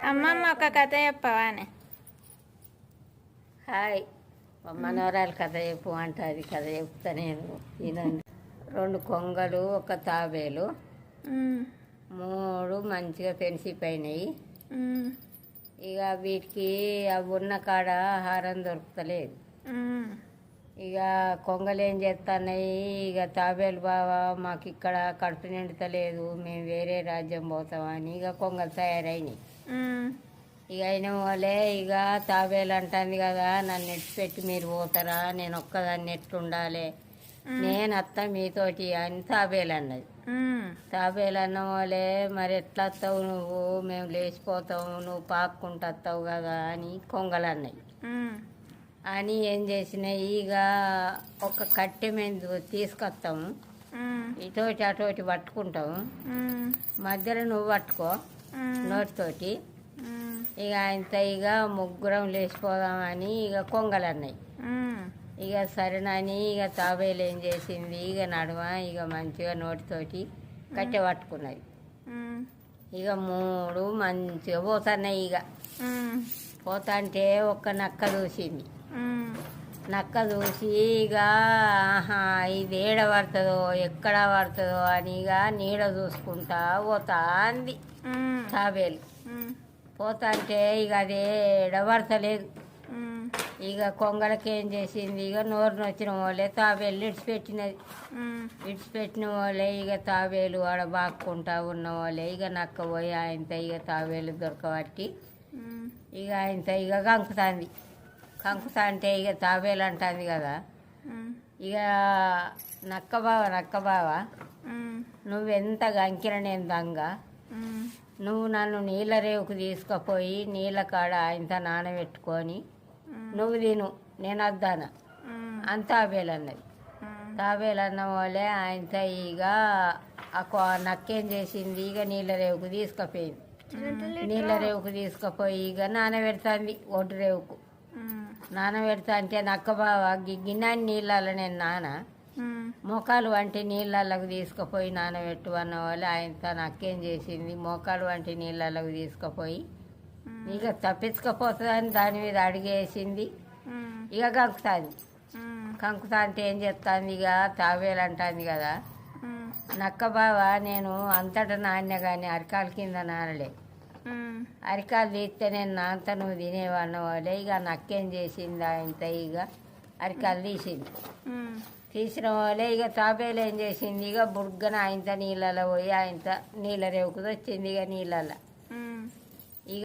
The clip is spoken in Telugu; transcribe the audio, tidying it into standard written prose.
అమ్మమ్మ ఒక కథ చెప్పవానే. హాయ్, మనవరాలు కథ చెప్పు అంటుంది. కథ చెప్తా నేను, వినండి. 2 కొంగలు, ఒక తాబేలు, 3 మంచిగా పెనిసిపోయినాయి. ఇక వీటికి అవి ఉన్న కాడ ఆహారం దొరుకుతలేదు. ఇక కొంగలు ఏం చేస్తున్నాయి, ఇక తాబేలు బావా మాకు ఇక్కడ కడుపు నిండుతలేదు, మేము వేరే రాజ్యం పోతామని ఇక కొంగలు తయారైనాయి. ఇక అయిన వాళ్ళే ఇక తాబేలు అంటుంది కదా, నన్ను ఎట్టిపెట్టి మీరు పోతారా, నేను ఒక్కదాన్ని ఎట్లుండాలి, నేను అత్త మీతోటి అని తాబేలు అన్నది. తాబేలు అన్న వాళ్ళే మరి ఎట్లా వస్తావు నువ్వు, మేము లేచిపోతావు, నువ్వు పాక్కుంటూ వస్తావు కదా అని కొంగలు అన్నాయి. అని ఏం చేసినాయి, ఇక ఒక కట్టె మేము తీసుకొస్తాము, ఇటోటి అటోటి పట్టుకుంటాము, మధ్యలో నువ్వు పట్టుకో నోటితోటి, ఇక ఆయనతో ఇక ముగ్గురం లేచిపోదామని ఇక కొంగలు అన్నాయి. ఇక సరేనని ఇక తాబేలు ఏం చేసింది, ఇక నడుమ ఇక మంచిగా నోటితోటి కట్టె పట్టుకున్నది. ఇక 3 మంచిగా పోతున్నాయి. ఇక పోతాంటే ఒక్క నక్క చూసింది. నక్క చూసి ఇక ఆహా ఇది ఏడ పడుతుందో ఎక్కడ పడుతుందో అని ఇక నీడ చూసుకుంటా పోతా అంది తాబేలు. పోతాంటే ఇక అదే ఎడబడతలేదు. ఇక కొంగలకి ఏం చేసింది, ఇక నోరు నొచ్చిన వాళ్ళే తాబేలు ఇడిచిపెట్టినది. ఇడిచిపెట్టిన వాళ్ళే ఇక తాబేలు ఆడ బాక్కుంటా ఉన్న వాళ్ళే ఇక నక్క పోయి ఆయనతో ఇక తాబేలు దొరకబట్టి ఇక ఆయనతో ఇక కంకుతాంది. కంకుతా అంటే ఇక తాబేలు అంటుంది కదా, ఇక నక్క బావ నువ్వెంత గంకిన నేను దొంగ, నువ్వు నన్ను నీళ్ళ రేవుకు తీసుకుపోయి నీళ్ళ కాడ ఆయనతో నానబెట్టుకొని నువ్వు తిను, నేను వద్దాను అని తాబేలు అన్నది. తాబేలు అన్న వాళ్ళే ఆయనతో ఇక నక్కేం చేసింది, ఇక నీళ్ళ రేవుకు తీసుకుపోయింది. నీళ్ళ రేవుకు తీసుకుపోయి ఇక నానబెడుతుంది ఒడ్డు రేవుకు. నానబెడతా అంటే నక్క బావ గిన్నెని నీళ్ళల్లో నేను మోకాలు వంటి నీళ్ళకు తీసుకుపోయి నానబెట్టు అన్న వాళ్ళు ఆయనతో నక్కేం చేసింది, మోకాలు వంటి నీళ్ళకు తీసుకుపోయి ఇక తప్పించుకపోతుందని దాని మీద అడిగేసింది. ఇక కంకుతుంది. కంకుతా అంటే ఏం చెప్తాంది, ఇక తాబేలు అంటుంది కదా, నక్క బావ నేను అంతటా నాణ్య కానీ అరికాల కింద నానలే, అరికాలు తీస్తే నేను నాంత నువ్వు తినేవన్న వాళ్ళే. ఇక నక్కేం చేసింది, ఆయనతో ఇక అరికాలు తీసింది. తీసిన వాళ్ళే ఇక తాబేలు ఏం చేసింది, ఇక బుడ్గన ఆయనతో నీళ్ళలో పోయి ఆయనతో నీళ్ళ రేవుకు వచ్చింది. ఇక నీళ్ళల్లో